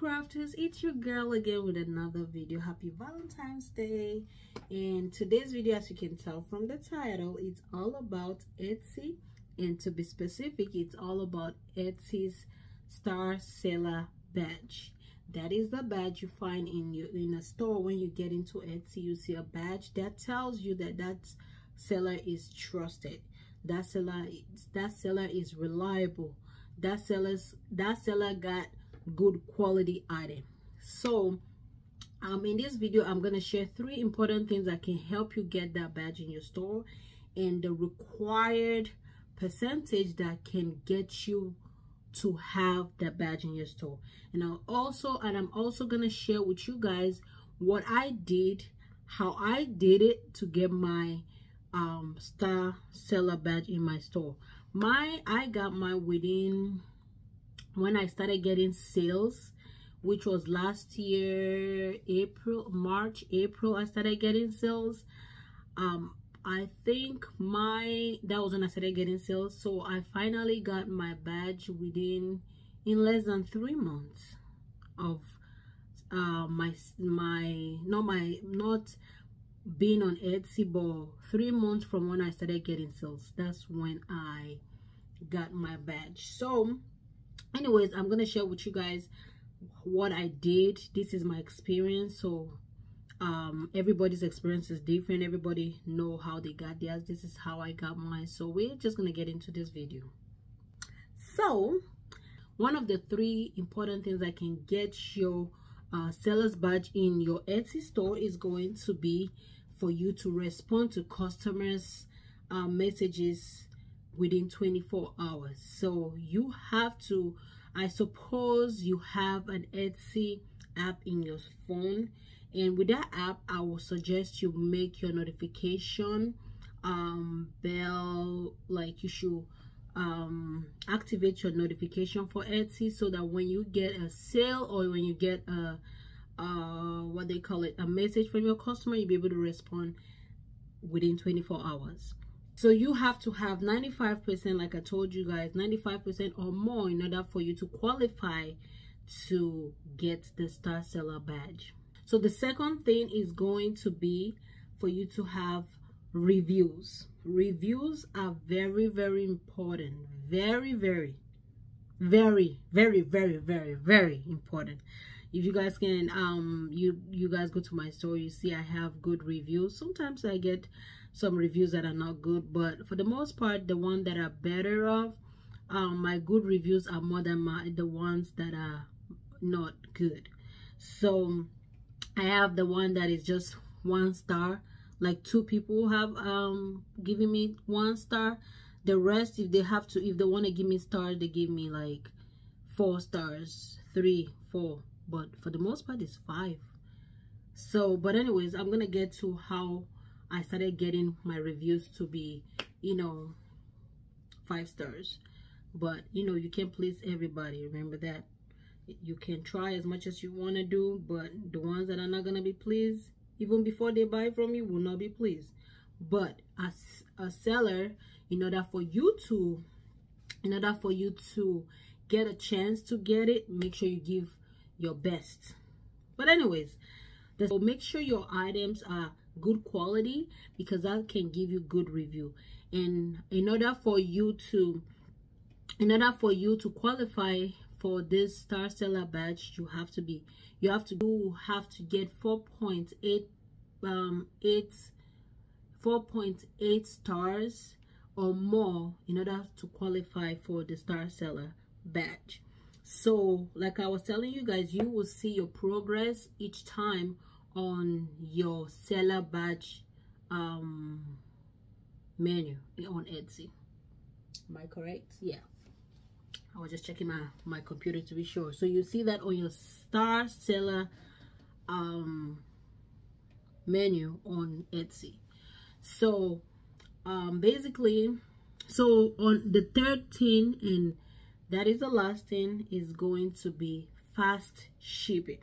crafters, it's your girl again with another video. Happy Valentine's Day. And today's video, as you can tell from the title, it's all about Etsy, and to be specific, it's all about Etsy's Star Seller badge. That is the badge you find in a store. When you get into Etsy, you see a badge that tells you that that seller is trusted, that seller is reliable, that seller got good quality item. So in this video, I'm going to share 3 important things that can help you get that badge in your store, and the required percentage that can get you to have that badge in your store. And I'm also going to share with you guys what I did, how I did it to get my Star Seller badge in my store. I got mine within, when I started getting sales, which was last year, March, April, I started getting sales. I think that was when I started getting sales. So I finally got my badge in less than 3 months of not being on Etsy, but 3 months from when I started getting sales. That's when I got my badge. So anyways, I'm gonna share with you guys what I did. This is my experience. So everybody's experience is different. Everybody know how they got theirs. This is how I got mine. So we're just gonna get into this video. So one of the 3 important things that can get your seller's badge in your Etsy store is going to be for you to respond to customers messages within 24 hours. So you have to, I suppose you have an Etsy app in your phone, and with that app, I will suggest you make your notification bell, like you should activate your notification for Etsy, so that when you get a sale or when you get a what they call it, a message from your customer, you'll be able to respond within 24 hours. So you have to have 95%, like I told you guys, 95% or more in order for you to qualify to get the Star Seller badge. So the second thing is going to be for you to have reviews. Reviews are very, very important. Very, very, very, very, very, very, very important. If you guys can you guys go to my store, you see I have good reviews. Sometimes I get some reviews that are not good, but for the most part, the ones that are better off, my good reviews are more than the ones that are not good. So I have the one that is just 1 star, like 2 people have given me 1 star. The rest, if they want to give me stars, they give me like 4 stars, 3, 4, but for the most part it's 5. So but anyways, I'm gonna get to how I started getting my reviews to be 5 stars. But you can't please everybody. Remember that. You can try as much as you want to do, but the ones that are not gonna be pleased, even before they buy from you, will not be pleased. But as a seller, in order for you to get a chance to get it, make sure you give your best. But anyways, so make sure your items are good quality, because that can give you good review. And in order for you to qualify for this Star Seller badge, you have to get 4.8 stars or more in order to qualify for the Star Seller badge. So like I was telling you guys, you will see your progress each time on your seller badge menu on Etsy. Am I correct? Yeah, I was just checking my computer to be sure. So you see that on your Star Seller menu on Etsy. So basically, so on the 3rd thing, and that is the last thing, is going to be fast shipping.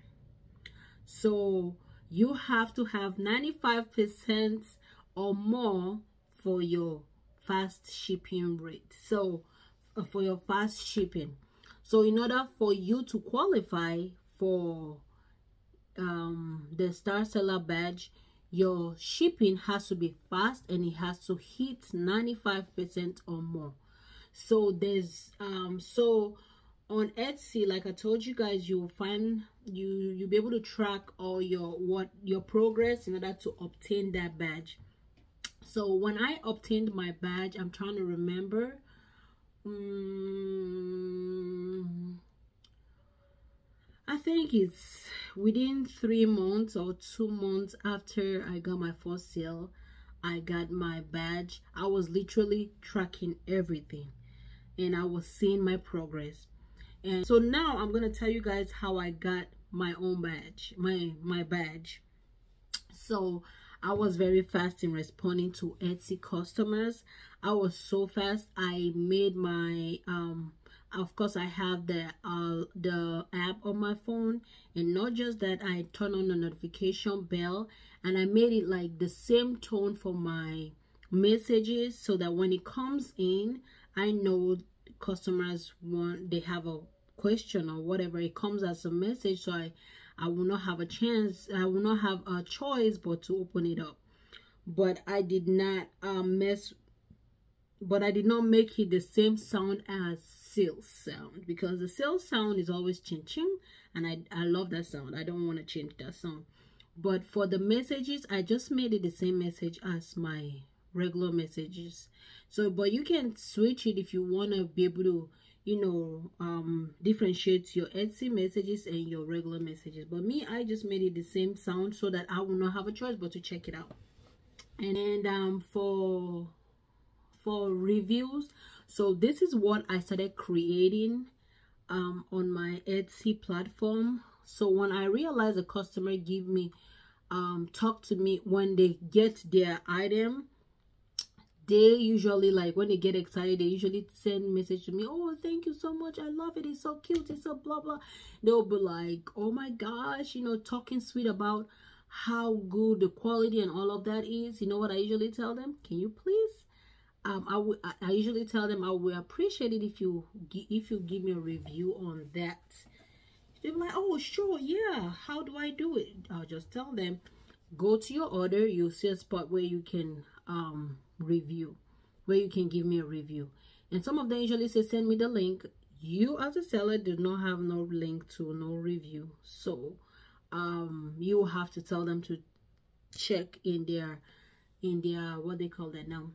So you have to have 95% or more for your fast shipping rate. So for your fast shipping. So in order for you to qualify for the star seller badge, your shipping has to be fast and it has to hit 95% or more. So there's so on Etsy, like I told you guys, you'll find you'll be able to track all your progress in order to obtain that badge. So when I obtained my badge, I'm trying to remember, I think it's within 3 months or 2 months after I got my first sale, I got my badge. I was literally tracking everything and I was seeing my progress. And so now I'm gonna tell you guys how I got my own badge, my badge. So I was very fast in responding to Etsy customers. I was so fast. I made my of course I have the app on my phone, and not just that, I turn on the notification bell and I made it like the same tone for my messages, so that when it comes in, I know customers they have a question or whatever, it comes as a message, so I will not have a chance, I will not have a choice but to open it up. But I did not I did not make it the same sound as sales sound, because the sales sound is always ching ching, and I love that sound. I don't want to change that sound. But for the messages, I just made it the same message as my regular messages. So but you can switch it if you want to be able to, you know, differentiate your Etsy messages and your regular messages. But me, I just made it the same sound so that I will not have a choice but to check it out. And for reviews, so this is what I started creating on my Etsy platform. So when I realized a customer give me talk to me when they get their item, they usually, like, when they get excited, they usually send message to me, oh, thank you so much, I love it, it's so cute, it's so blah blah. They'll be like, oh my gosh, you know, talking sweet about how good the quality and all of that is. You know what I usually tell them? Can you please I usually tell them I will appreciate it if you give me a review on that. They'll be like, oh sure, yeah, how do I do it? I'll just tell them, go to your order, you'll see a spot where you can review, where you can give me a review. And some of them usually say send me the link. You as a seller do not have no link to no review, so you have to tell them to check in their what they call that now,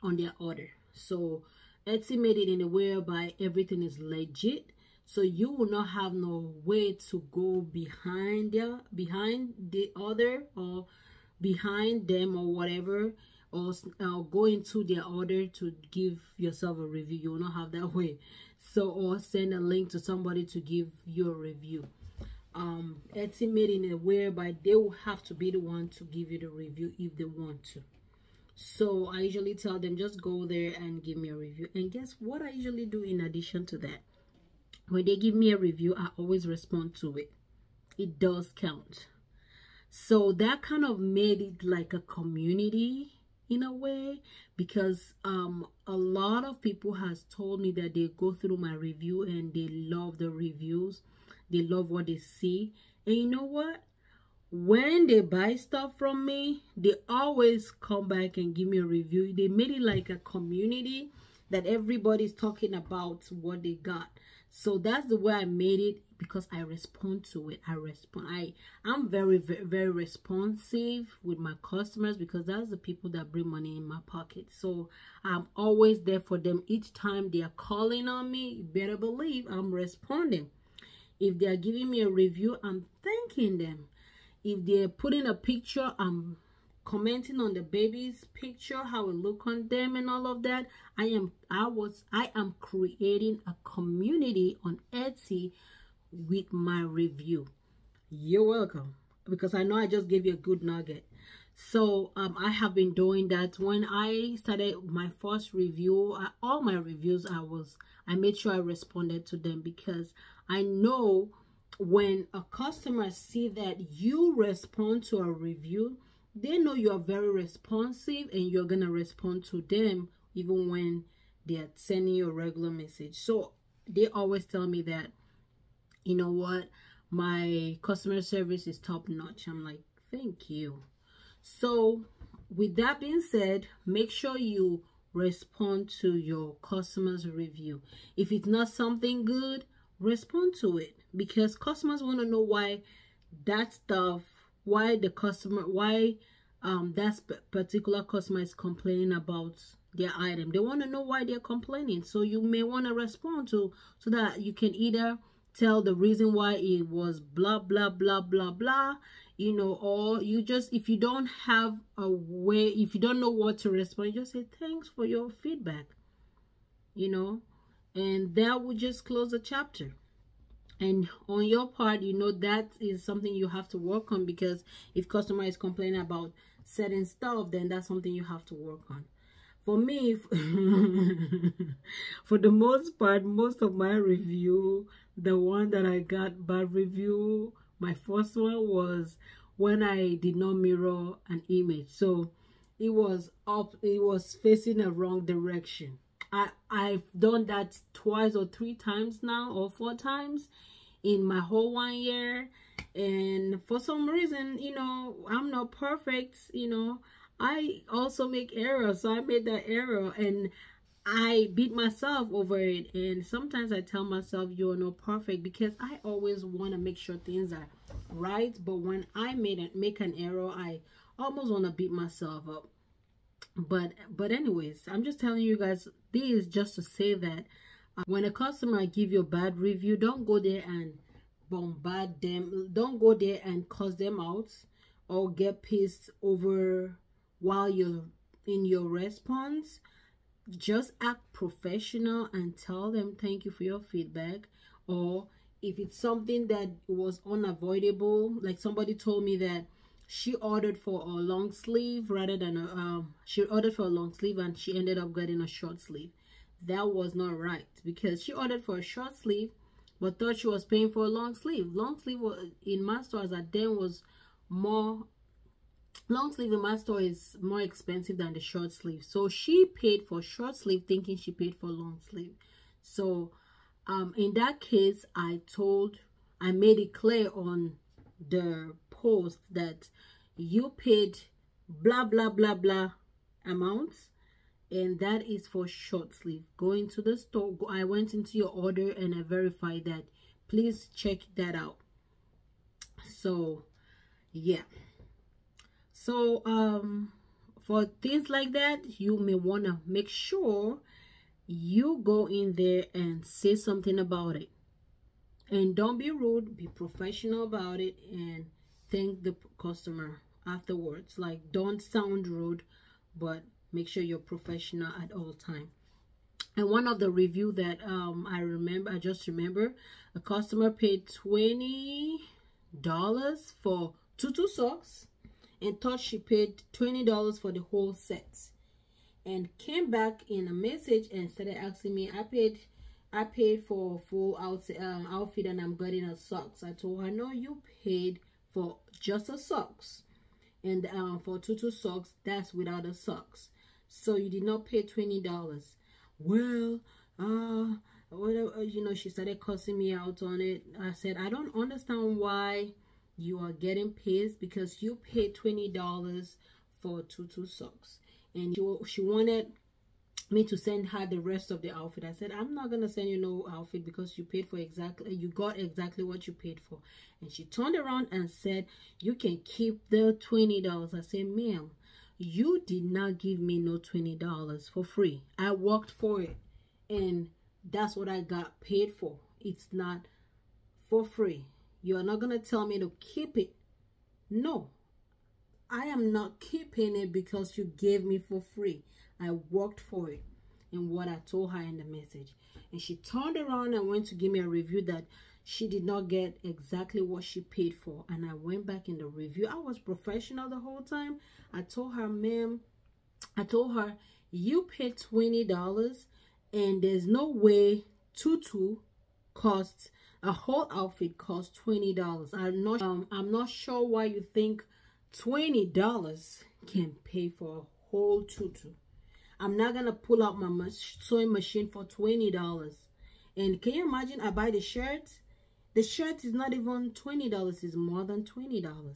on their order. So Etsy made it in a way whereby everything is legit, so you will not have no way to go behind the other or behind them or whatever, or go into their order to give yourself a review. You will not have that way. So, or send a link to somebody to give you a review. Etsy made it in a way whereby they will have to be the one to give you the review if they want to. So I usually tell them, just go there and give me a review. And guess what I usually do in addition to that? When they give me a review, I always respond to it. It does count. So that kind of made it like a community in a way, because a lot of people has told me that they go through my review and they love the reviews. They love what they see. And you know what? When they buy stuff from me, they always come back and give me a review. They made it like a community that everybody's talking about what they got. So that's the way I made it, because I respond to it. I'm very, very, very responsive with my customers, because that's the people that bring money in my pocket. So I'm always there for them. Each time they are calling on me, you better believe I'm responding. If they are giving me a review, I'm thanking them. If they're putting a picture, I'm commenting on the baby's picture, how it look on them and all of that. I am creating a community on Etsy with my review. You're welcome, because I know I just gave you a good nugget. So I have been doing that. When I started my first review, all my reviews, I made sure I responded to them, because I know when a customer see that you respond to a review, they know you are very responsive and you're gonna respond to them even when they're sending you a regular message. So they always tell me that, you know what, my customer service is top notch. I'm like, thank you. So with that being said, make sure you respond to your customer's review. If it's not something good, respond to it, because customers want to know why that stuff, why the customer, why that particular customer is complaining about their item. They want to know why they're complaining. So you may want to respond to, so that you can either tell the reason why it was blah blah blah blah blah, you know, or you just, if you don't have a way, if you don't know what to respond, you just say thanks for your feedback, you know, and that would just close the chapter. And on your part, you know, that is something you have to work on, because if customer is complaining about certain stuff, then that's something you have to work on. For me, for the most part, most of my review, the one that I got bad review, my first one was when I did not mirror an image. So it was up, it was facing the wrong direction. I've done that twice or 3 times now, or 4 times in my whole 1 year. And for some reason, you know, I'm not perfect, you know, I also make errors. So I made that error and I beat myself over it. And sometimes I tell myself you're not perfect, because I always want to make sure things are right. But when I make an error, I almost want to beat myself up. But anyways, I'm just telling you guys, this is just to say that when a customer give you a bad review, don't go there and bombard them. Don't go there and cuss them out or get pissed over while you're in your response. Just act professional and tell them thank you for your feedback. Or if it's something that was unavoidable, like somebody told me that she ordered for a long sleeve rather than a she ordered for a long sleeve and she ended up getting a short sleeve. That was not right, because she ordered for a short sleeve but thought she was paying for a long sleeve. Long sleeve was, in my stores at then, was more, long sleeve in my store is more expensive than the short sleeve. So she paid for short sleeve thinking she paid for long sleeve. So in that case, I made it clear on the post that you paid blah blah blah blah amounts, and that is for short sleeve. Go into the store, I went into your order and I verified that. Please check that out. So yeah, so for things like that, you may want to make sure you go in there and say something about it. And don't be rude, be professional about it, and thank the customer afterwards. Like, don't sound rude, but make sure you're professional at all time. And one of the review that I just remember, a customer paid $20 for tutu socks and thought she paid $20 for the whole set, and came back in a message and started asking me, I paid for a full outfit and I'm getting a socks. I told her, no, you paid for just a socks, and for tutu socks, that's without the socks, so you did not pay $20. Well, whatever, you know, she started cussing me out on it. I said, I don't understand why you are getting pissed, because you paid $20 for tutu socks, and she wanted me to send her the rest of the outfit. I said, I'm not gonna send you no outfit, because you paid for you got exactly what you paid for. And she turned around and said, you can keep the $20. I said, ma'am, you did not give me no $20 for free. I worked for it, and that's what I got paid for. It's not for free. You are not gonna tell me to keep it. No, I am not keeping it because you gave me for free. I worked for it, and what I told her in the message. And she turned around and went to give me a review that she did not get exactly what she paid for. And I went back in the review. I was professional the whole time. I told her, ma'am, I told her, you paid $20, and there's no way tutu costs, a whole outfit costs $20. I'm not sure why you think $20 can pay for a whole tutu. I'm not gonna pull out my sewing machine for $20. And can you imagine, I buy the shirt The shirt is not even $20, it's more than $20.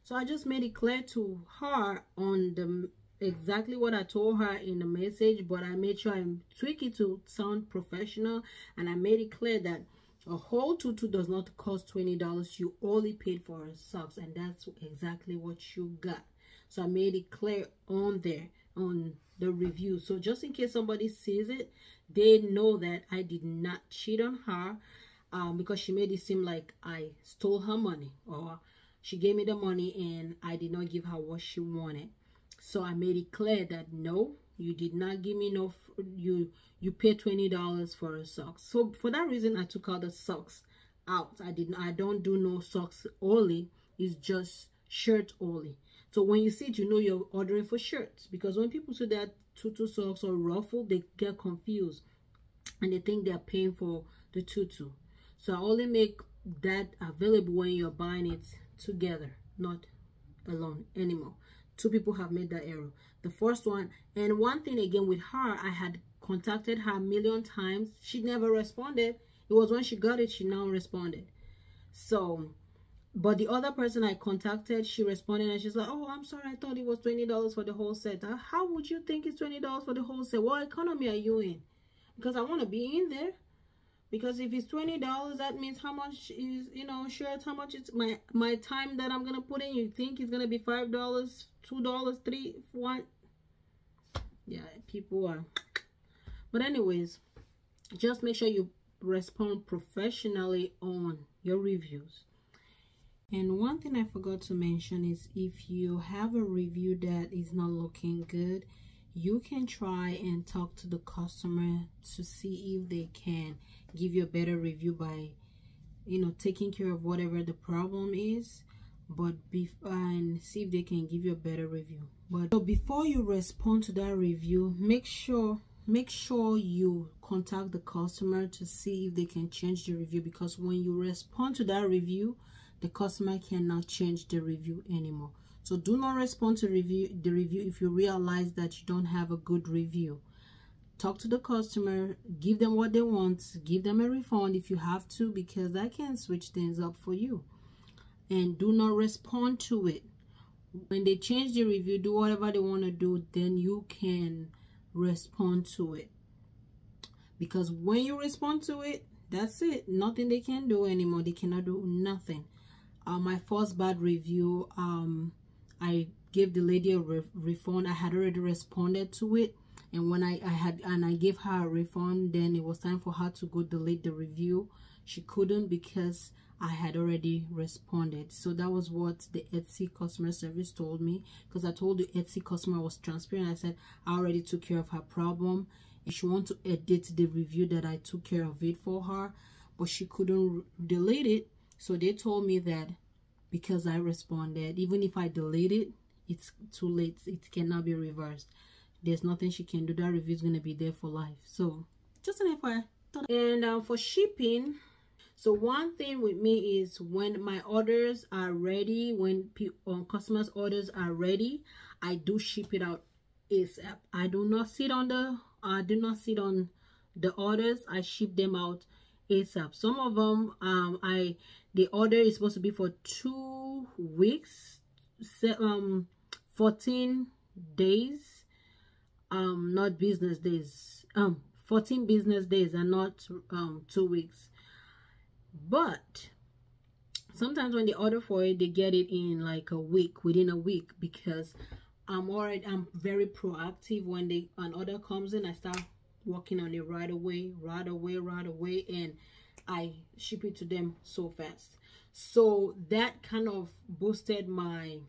So I just made it clear to her on the exactly what I told her in the message, but I made sure I tweak it to sound professional, and I made it clear that a whole tutu does not cost $20. You only paid for her socks, and that's exactly what you got. So I made it clear on there on the review, so just in case somebody sees it, they know that I did not cheat on her, because she made it seem like I stole her money, or she gave me the money and I did not give her what she wanted. So I made it clear that no, you did not give me no, you paid $20 for a socks. So for that reason, I took out the socks out. I don't do no socks only. It's just shirt only. So when you see it, you know you're ordering for shirts, because when people see that tutu socks or ruffle, they get confused and they think they're paying for the tutu. So I only make that available when you're buying it together, not alone anymore. Two people have made that error. The first one, and one thing again with her, I had contacted her a million times. She never responded. It was when she got it, she now responded. So, but the other person I contacted, she responded and she's like, oh, I'm sorry, I thought it was $20 for the whole set. How would you think it's $20 for the whole set? What economy are you in? Because I want to be in there. Because if it's $20, that means how much is, you know, shirts, how much is my time that I'm gonna put in. You think it's gonna be $5, $2, $3, $1? Yeah, people are. But anyways, just make sure you respond professionally on your reviews. And one thing I forgot to mention is, if you have a review that is not looking good, you can try and talk to the customer to see if they can give you a better review by, you know, taking care of whatever the problem is, but and see if they can give you a better review. But so before you respond to that review, make sure you contact the customer to see if they can change the review, because when you respond to that review, the customer cannot change the review anymore. So do not respond to the review if you realize that you don't have a good review. Talk to the customer, give them what they want, give them a refund if you have to, because that can switch things up for you. And do not respond to it. When they change the review, do whatever they want to do, then you can respond to it. Because when you respond to it, that's it. Nothing they can do anymore. They cannot do nothing. My first bad review, I gave the lady a refund. I had already responded to it, and when I gave her a refund, then it was time for her to go delete the review. She couldn't because I had already responded. So that was what the Etsy customer service told me, because I told the Etsy customer I was transparent. I said I already took care of her problem. If she wants to edit the review, that I took care of it for her, but she couldn't delete it. So they told me that because I responded, even if I delete it, it's too late. It cannot be reversed. There's nothing she can do. That review is going to be there for life. So just an FYI. And for shipping, so one thing with me is when my orders are ready, when customers' orders are ready, I do ship it out ASAP. I do not sit on the orders. I ship them out ASAP. Some of them, the order is supposed to be for 2 weeks, 14 days, not business days, 14 business days and not 2 weeks. But sometimes when they order for it, they get it in like a week, within a week, because I'm very proactive. When an order comes in, I start working on it right away, and I ship it to them so fast. So that kind of boosted my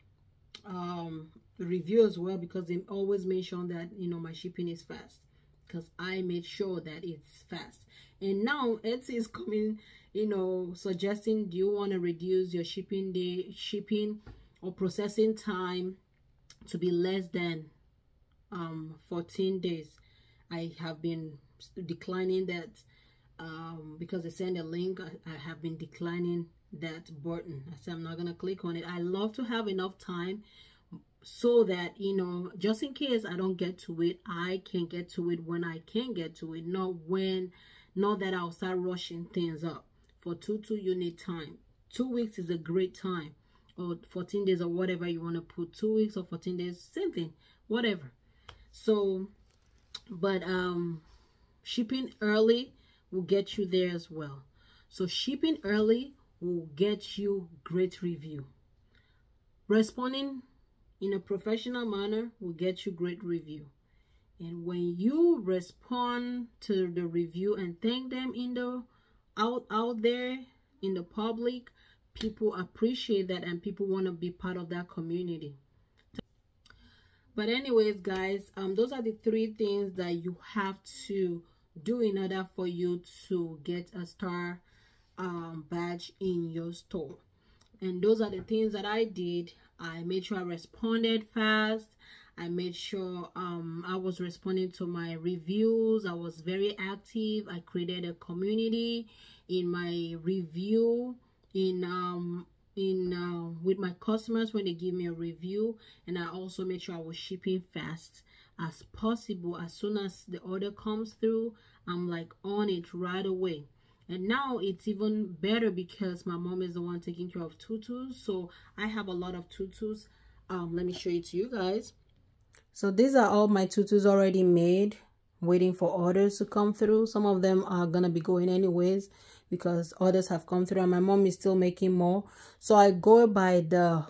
review as well, because they always mention that, you know, my shipping is fast, because I made sure that it's fast. And now Etsy is coming, you know, suggesting, do you want to reduce your shipping or processing time to be less than 14 days? I have been declining that because they send a link. I have been declining that button. I said I'm not gonna click on it. I love to have enough time so that, you know, just in case I don't get to it, I can get to it when I can get to it, not that I'll start rushing things up. For tutu, you need time. 2 weeks is a great time, or 14 days, or whatever you want to put. 2 weeks or 14 days, same thing, whatever. So, but shipping early will get you there as well. So shipping early will get you great review. Responding in a professional manner will get you great review. And when you respond to the review and thank them in the out there in the public, people appreciate that and people want to be part of that community. But anyways, guys, those are the 3 things that you have to do in order for you to get a star badge in your store. And those are the things that I did. I made sure I responded fast. I made sure I was responding to my reviews. I was very active. I created a community in my review with my customers when they give me a review. And I also made sure I was shipping fast as possible. As soon as the order comes through, I'm like on it right away. And now it's even better because my mom is the one taking care of tutus. So I have a lot of tutus. Let me show it to you guys. So these are all my tutus already made, waiting for orders to come through. Some of them are gonna be going anyways because orders have come through, and my mom is still making more. So I go by the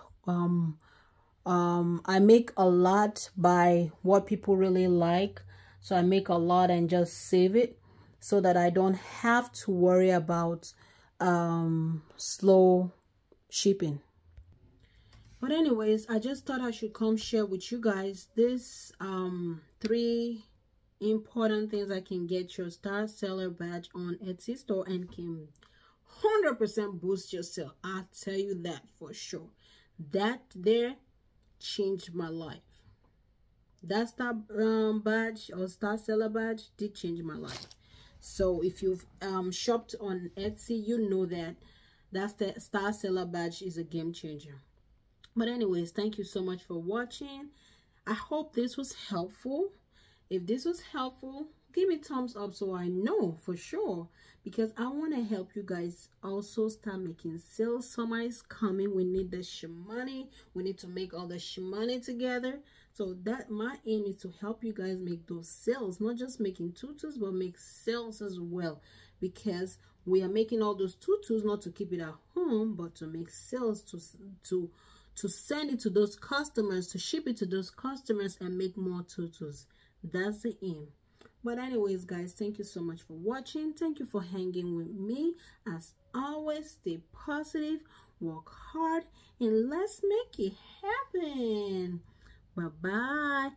I make a lot by what people really like. So I make a lot and just save it so that I don't have to worry about slow shipping. But anyways, I just thought I should come share with you guys this 3 important things that can get your star seller badge on Etsy store and can 100% boost your sale. I'll tell you that for sure. That there changed my life. That star badge or star seller badge did change my life. So if you've shopped on Etsy, you know that the star seller badge is a game changer. But anyways, thank you so much for watching. I hope this was helpful. If this was helpful, give me a thumbs up so I know for sure, because I want to help you guys also start making sales. Summer is coming. We need the shmoney. We need to make all the shmoney together. So that my aim is to help you guys make those sales, not just making tutus, but make sales as well, because we are making all those tutus not to keep it at home, but to make sales, to send it to those customers, to ship it to those customers and make more tutus. That's the aim. But anyways, guys, thank you so much for watching. Thank you for hanging with me. As always, stay positive, work hard, and let's make it happen. Bye-bye.